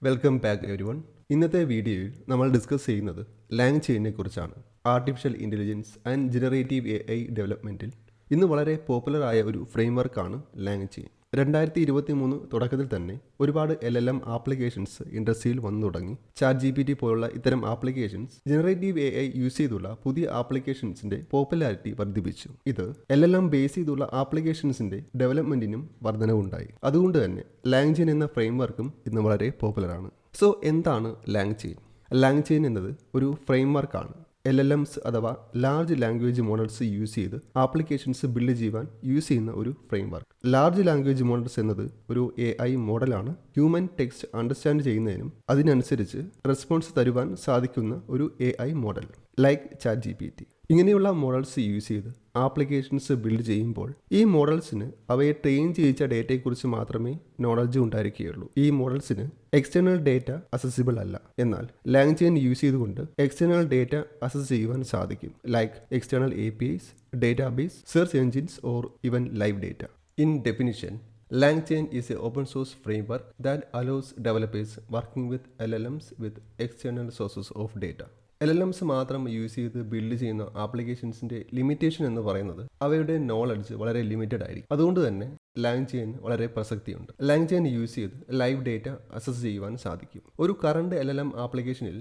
Welcome back every one. ഇന്നത്തെ വീഡിയോയിൽ നമ്മൾ ഡിസ്കസ് ചെയ്യുന്നത് ലാങ് ചെയിനെ കുറിച്ചാണ്. Artificial intelligence and generative AI ഡെവലപ്മെൻറ്റിൽ ഇന്ന് വളരെ പോപ്പുലറായ ഒരു ഫ്രെയിംവർക്കാണ് ലാങ് ചെയിൻ. 2023 തുടക്കത്തിൽ തന്നെ ഒരുപാട് LLM ആപ്ലിക്കേഷൻസ് ഇൻഡസ്ട്രിയിൽ വന്നു തുടങ്ങി. ChatGPT പോലുള്ള ഇത്തരം ആപ്ലിക്കേഷൻസ് ജനറേറ്റീവ് AI യൂസ് ചെയ്തുള്ള പുതിയ ആപ്ലിക്കേഷൻസിന്റെ പോപ്പുലാരിറ്റി വർദ്ധിപ്പിച്ചു. ഇത് LLM ബേസ് ചെയ്തുള്ള ആപ്ലിക്കേഷൻസിന്റെ ഡെവലപ്മെന്റിനും വർധനവുണ്ടായി. അതുകൊണ്ട് തന്നെ ലാങ് ചെയിൻ എന്ന ഫ്രെയിംവർക്കും ഇന്ന് വളരെ പോപ്പുലറാണ്. സോ എന്താണ് ലാങ് ചെയിൻ? ലാങ് ചെയിൻ എന്നത് ഒരു ഫ്രെയിംവർക്കാണ്. LLMs അഥവാ ലാർജ് ലാംഗ്വേജ് മോഡൽസ് യൂസ് ചെയ്ത് ആപ്ലിക്കേഷൻസ് ബിൽഡ് ചെയ്യുവാൻ യൂസ് ചെയ്യുന്ന ഒരു ഫ്രെയിംവർക്ക്. ലാർജ് ലാംഗ്വേജ് മോഡൽസ് എന്നത് ഒരു AI മോഡലാണ്. ഹ്യൂമൻ ടെക്സ്റ്റ് അണ്ടർസ്റ്റാൻഡ് ചെയ്യുന്നതിനും അതിനനുസരിച്ച് റെസ്പോൺസ് തരുവാൻ സാധിക്കുന്ന ഒരു AI മോഡൽ ലൈക്ക് ChatGPT. ഇങ്ങനെയുള്ള മോഡൽസ് യൂസ് ചെയ്ത് ആപ്ലിക്കേഷൻസ് ബിൽഡ് ചെയ്യുമ്പോൾ ഈ മോഡൽസിന് അവയെ ട്രെയിൻ ചെയ്യിച്ച ഡേറ്റയെക്കുറിച്ച് മാത്രമേ നോളജ് ഉണ്ടായിരിക്കുകയുള്ളൂ. ഈ മോഡൽസിന് എക്സ്റ്റേണൽ ഡേറ്റ അസസിബിൾ അല്ല. എന്നാൽ ലാങ് ചെയിൻ യൂസ് ചെയ്തുകൊണ്ട് എക്സ്റ്റേണൽ ഡേറ്റ അസസ് ചെയ്യുവാൻ സാധിക്കും, like external APIs, database, search engines or even live data. In definition, LangChain is an open source framework that allows developers working with LLMs with external sources of data. LLMs മാത്രം use ചെയ്ത് build ചെയ്യുന്ന ആപ്ലിക്കേഷൻസിന്റെ limitation എന്ന് പറയുന്നത് അവയുടെ knowledge വളരെ limited ആയിരിക്കും. അതുകൊണ്ട് തന്നെ ലാങ് ചെയിൻ വളരെ പ്രസക്തിയുണ്ട്. ലാങ് ചെയിൻ യൂസ് ചെയ്ത് ലൈവ് ഡേറ്റ അസസ് ചെയ്യുവാൻ സാധിക്കും. ഒരു കറണ്ട് LLM ആപ്ലിക്കേഷനിൽ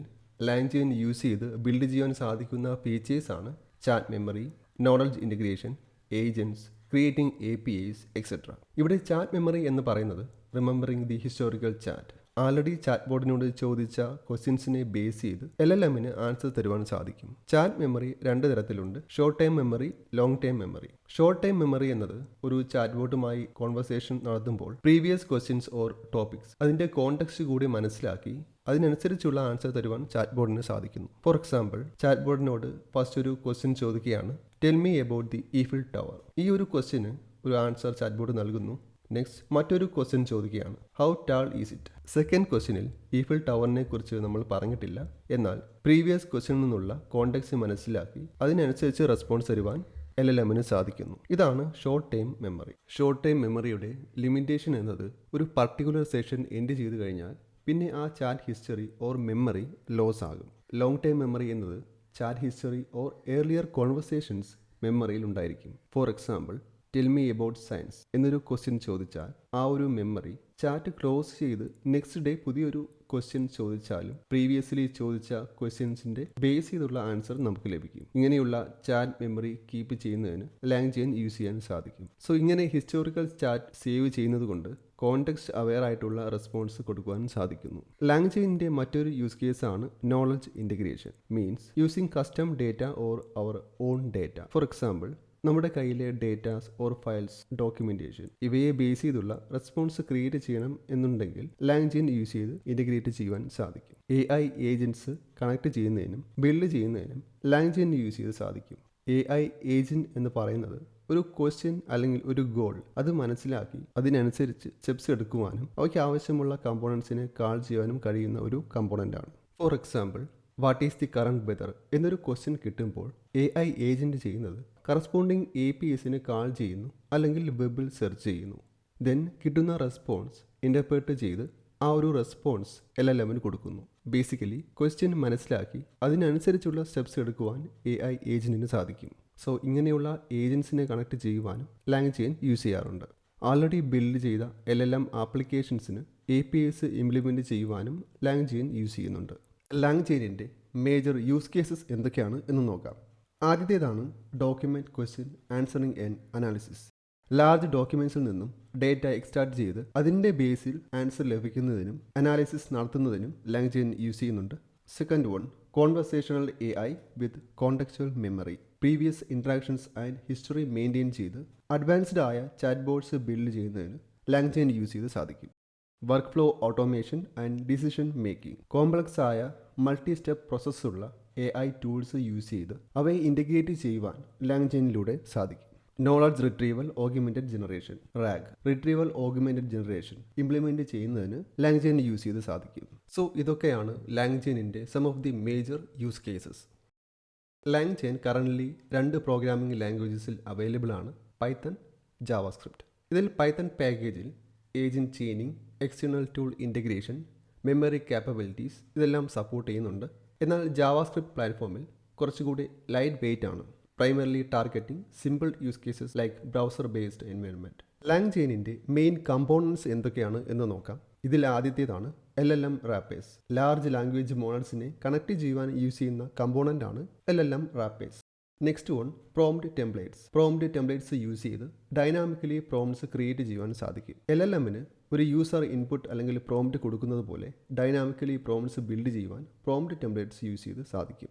ലാങ് ചെയിൻ യൂസ് ചെയ്ത് ബിൽഡ് ചെയ്യാൻ സാധിക്കുന്ന ഫീച്ചേഴ്സ് ആണ് chat memory, knowledge integration, agents, creating APIs, etcetera. ഇവിടെ ചാറ്റ് മെമ്മറി എന്ന് പറയുന്നത് remembering the historical chat. Already chat ബോർഡിനോട് ചോദിച്ച ക്വസ്റ്റ്യൻസിനെ ബേസ് ചെയ്ത് LLMന് ആൻസർ തരുവാൻ സാധിക്കും. ചാറ്റ് മെമ്മറി രണ്ട് തരത്തിലുണ്ട്: short time memory, long time memory. Short time memory എന്നത് ഒരു ചാറ്റ് ബോർഡുമായി കോൺവെർസേഷൻ നടത്തുമ്പോൾ പ്രീവിയസ് ക്വസ്റ്റ്യൻസ് ഓർ ടോപ്പിക്സ് അതിന്റെ കോണ്ടെക്സ്റ്റ് കൂടി മനസ്സിലാക്കി അതിനനുസരിച്ചുള്ള ആൻസർ തരുവാൻ ചാറ്റ് ബോർഡിന് സാധിക്കുന്നു. ഫോർ എക്സാമ്പിൾ, ചാറ്റ് ബോർഡിനോട് ഫസ്റ്റ് ഒരു ക്വസ്റ്റ്യൻ ചോദിക്കുകയാണ്, tell me about the ഈഫിൽ tower. ഈ ഒരു ക്വസ്റ്റ്യന് ഒരു ആൻസർ ചാറ്റ് ബോർഡ് നൽകുന്നു. നെക്സ്റ്റ് മറ്റൊരു ക്വസ്റ്റ്യൻ ചോദിക്കുകയാണ്, how tall is it. Second ക്വസ്റ്റ്യനിൽ ഈഫിൽ ടവറിനെ കുറിച്ച് നമ്മൾ പറഞ്ഞിട്ടില്ല. എന്നാൽ പ്രീവിയസ് ക്വസ്റ്റ്യനിൽ നിന്നുള്ള കോണ്ടെക്സ്റ്റ് മനസ്സിലാക്കി അതിനനുസരിച്ച് റെസ്പോൺസ് തരുവാൻ LLMന് സാധിക്കുന്നു. ഇതാണ് short time memory. Short time മെമ്മറിയുടെ ലിമിറ്റേഷൻ എന്നത് ഒരു പർട്ടിക്കുലർ സെഷൻ എൻഡ് ചെയ്ത് കഴിഞ്ഞാൽ പിന്നെ ആ chat history or memory loss ആകും. ലോങ് ടൈം മെമ്മറി എന്നത് chat history or earlier conversations മെമ്മറിയിൽ ഉണ്ടായിരിക്കും. For example, tell me about science എന്നൊരു ക്വസ്റ്റ്യൻ ചോദിച്ചാൽ ആ ഒരു മെമ്മറി ചാറ്റ് ക്ലോസ് ചെയ്ത് നെക്സ്റ്റ് ഡേ പുതിയൊരു ക്വസ്റ്റ്യൻ ചോദിച്ചാലും പ്രീവിയസ്ലി ചോദിച്ച ക്വസ്റ്റ്യൻസിന്റെ ബേസ് ചെയ്തുള്ള ആൻസർ നമുക്ക് ലഭിക്കും. ഇങ്ങനെയുള്ള ചാറ്റ് മെമ്മറി കീപ്പ് ചെയ്യുന്നതിന് ലാങ് ചെയിൻ യൂസ് ചെയ്യാൻ സാധിക്കും. സോ ഇങ്ങനെ ഹിസ്റ്റോറിക്കൽ ചാറ്റ് സേവ് ചെയ്യുന്നത് കൊണ്ട് കോണ്ടെക്സ്റ്റ് അവെയർ ആയിട്ടുള്ള റെസ്പോൺസ് കൊടുക്കുവാൻ സാധിക്കുന്നു. ലാങ് ചെയിനിന്റെ മറ്റൊരു യൂസ് കേസ് ആണ് knowledge integration. Means using custom data or our own data. For example, നമ്മുടെ കയ്യിലെ ഡേറ്റാസ് ഓർ ഫയൽസ്, ഡോക്യുമെന്റേഷൻ ഇവയെ ബേസ് ചെയ്തുള്ള റെസ്പോൺസ് ക്രിയേറ്റ് ചെയ്യണം എന്നുണ്ടെങ്കിൽ ലാങ് ചെയിൻ യൂസ് ചെയ്ത് ഇൻ്റഗ്രേറ്റ് ചെയ്യുവാൻ സാധിക്കും. AI ഏജൻറ്റ്സ് കണക്ട് ചെയ്യുന്നതിനും ബിൽഡ് ചെയ്യുന്നതിനും ലാങ് ചെയിൻ യൂസ് ചെയ്ത് സാധിക്കും. AI ഏജൻറ്റ് എന്ന് പറയുന്നത് ഒരു ക്വസ്റ്റ്യൻ അല്ലെങ്കിൽ ഒരു ഗോൾ അത് മനസ്സിലാക്കി അതിനനുസരിച്ച് സ്റ്റെപ്സ് എടുക്കുവാനും അവയ്ക്ക് ആവശ്യമുള്ള കമ്പോണൻസിനെ കാൾ ചെയ്യാനും കഴിയുന്ന ഒരു കമ്പോണൻ്റ് ആണ്. For example, what is the current weather എന്നൊരു ക്വസ്റ്റ്യൻ കിട്ടുമ്പോൾ AI ഏജൻറ്റ് ചെയ്യുന്നത് കറസ്പോണ്ടിങ് APIsനെ കാൾ ചെയ്യുന്നു അല്ലെങ്കിൽ വെബിൽ സെർച്ച് ചെയ്യുന്നു. ദെൻ കിട്ടുന്ന റെസ്പോൺസ് ഇൻ്റർപ്രറ്റ് ചെയ്ത് ആ ഒരു റെസ്പോൺസ് LLMന് കൊടുക്കുന്നു. ബേസിക്കലി ക്വസ്റ്റ്യൻ മനസ്സിലാക്കി അതിനനുസരിച്ചുള്ള സ്റ്റെപ്സ് എടുക്കുവാൻ AI ഏജൻറ്റിന് സാധിക്കും. സോ ഇങ്ങനെയുള്ള ഏജൻസിനെ കണക്ട് ചെയ്യുവാനും ലാങ് ചെയിൻ യൂസ് ചെയ്യാറുണ്ട്. ആൾറെഡി ബിൽഡ് ചെയ്ത LLM ആപ്ലിക്കേഷൻസിന് APIs ഇംപ്ലിമെൻറ്റ് ചെയ്യുവാനും ലാങ് ചെയിൻ യൂസ് ചെയ്യുന്നുണ്ട്. ലാങ് ചെയിനിൻ്റെ മേജർ യൂസ് കേസസ് എന്തൊക്കെയാണ് എന്ന് നോക്കാം. ആദ്യത്തേതാണ് document question answering and analysis. Large ഡോക്യുമെൻറ്റ്സിൽ നിന്നും ഡേറ്റ എക്സ്ട്രാക്ട് ചെയ്ത് അതിൻ്റെ ബേസിൽ ആൻസർ ലഭിക്കുന്നതിനും അനാലിസിസ് നടത്തുന്നതിനും ലാങ് ചെയിൻ യൂസ് ചെയ്യുന്നുണ്ട്. Second one, conversational AI with contextual memory. Previous interactions and history maintain ചെയ്ത് അഡ്വാൻസ്ഡ് ആയ ചാറ്റ് ബോർഡ്സ് ബിൽഡ് ചെയ്യുന്നതിന് ലാങ് ചെയിൻ യൂസ് ചെയ്ത് സാധിക്കും. Workflow automation and decision making. Complex ആയ multi step പ്രോസസ്സുള്ള AI tools use ചെയ്ത് അവയെ integrate ചെയ്യുവാൻ ലാങ് ചെയിനിലൂടെ സാധിക്കും. Knowledge retrieval augmented generation RAG, retrieval augmented generation implement ചെയ്യുന്നതിന് ലാങ് ചെയിൻ യൂസ് ചെയ്ത് സാധിക്കും. സോ ഇതൊക്കെയാണ് ലാങ് ചെയിനിൻ്റെ some of the major use cases. LangChain currently 2 programming ലാംഗ്വേജസിൽ അവൈലബിൾ ആണ്: പൈത്തൺ, ജാവാസ്ക്രിപ്റ്റ്. ഇതിൽ പൈത്തൺ പാക്കേജിൽ agent chaining, external tool integration, memory capabilities ഇതെല്ലാം സപ്പോർട്ട് ചെയ്യുന്നുണ്ട്. എന്നാൽ ജാവാസ്ക്രിപ്റ്റ് പ്ലാറ്റ്ഫോമിൽ കുറച്ചുകൂടി ലൈറ്റ് വെയ്റ്റ് ആണ്, primarily targeting simple use cases like browser based environment. LangChainന്റെ മെയിൻ കമ്പോണൻസ് എന്തൊക്കെയാണ് എന്ന് നോക്കാം. ഇതിൽ ആദ്യത്തേതാണ് LLM റാപ്പേഴ്സ്. ലാർജ് ലാംഗ്വേജ് മോഡൽസിനെ കണക്ട് ചെയ്യുവാൻ യൂസ് ചെയ്യുന്ന കമ്പോണൻ്റ് ആണ് LLM wrappers. Next one prompt templates. Prompt templates use ചെയ്ത് ഡൈനാമിക്കലി പ്രോംപ്റ്റ്സ് ക്രിയേറ്റ് ചെയ്യുവാൻ സാധിക്കും. LLMന് ഒരു യൂസർ ഇൻപുട്ട് അല്ലെങ്കിൽ പ്രോംപ്റ്റ് കൊടുക്കുന്നത് പോലെ ഡൈനാമിക്കലി പ്രോംപ്റ്റ്സ് ബിൽഡ് ചെയ്യുവാൻ പ്രോംപ്റ്റ് ടെംപ്ലേറ്റ്സ് യൂസ് ചെയ്ത് സാധിക്കും.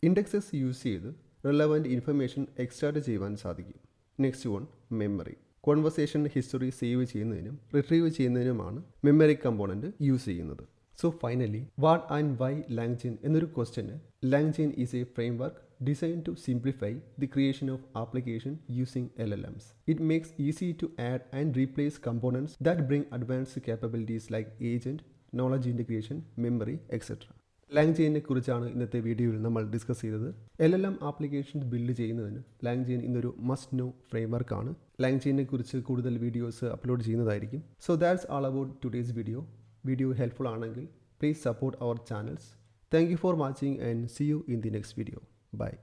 ഇൻഡെക്സസ് യൂസ് ചെയ്ത് റിലവൻറ്റ് ഇൻഫർമേഷൻ എക്സ്ട്രാക്ട് ചെയ്യുവാൻ സാധിക്കും. Next one memory. Conversation history save ചെയ്യുന്നതിനും റിട്രീവ് ചെയ്യുന്നതിനുമാണ് മെമ്മറി കമ്പോണൻറ്റ് യൂസ് ചെയ്യുന്നത്. So finally, what and why LangChain എന്നൊരു ക്വസ്റ്റ്യന് LangChain is a framework designed to simplify the creation of application using LLMs. It makes easy to add and replace components that bring advanced capabilities like agent, knowledge integration, memory, etc. LangChainനെ കുറിച്ചാണ് ഇന്നത്തെ വീഡിയോയിൽ നമ്മൾ discuss ചെയ്തത്. LLM applications build ചെയ്യുന്നതിന് LangChain ഇന്നൊരു must know ഫ്രെയിംവർക്കാണ്. LangChainനെ കുറിച്ച് കൂടുതൽ വീഡിയോസ് അപ്ലോഡ് ചെയ്യുന്നതായിരിക്കും. So that's all about today's video. Video helpful ആണെങ്കിൽ please support our channels. Thank you for watching and see you in the next video. Bye.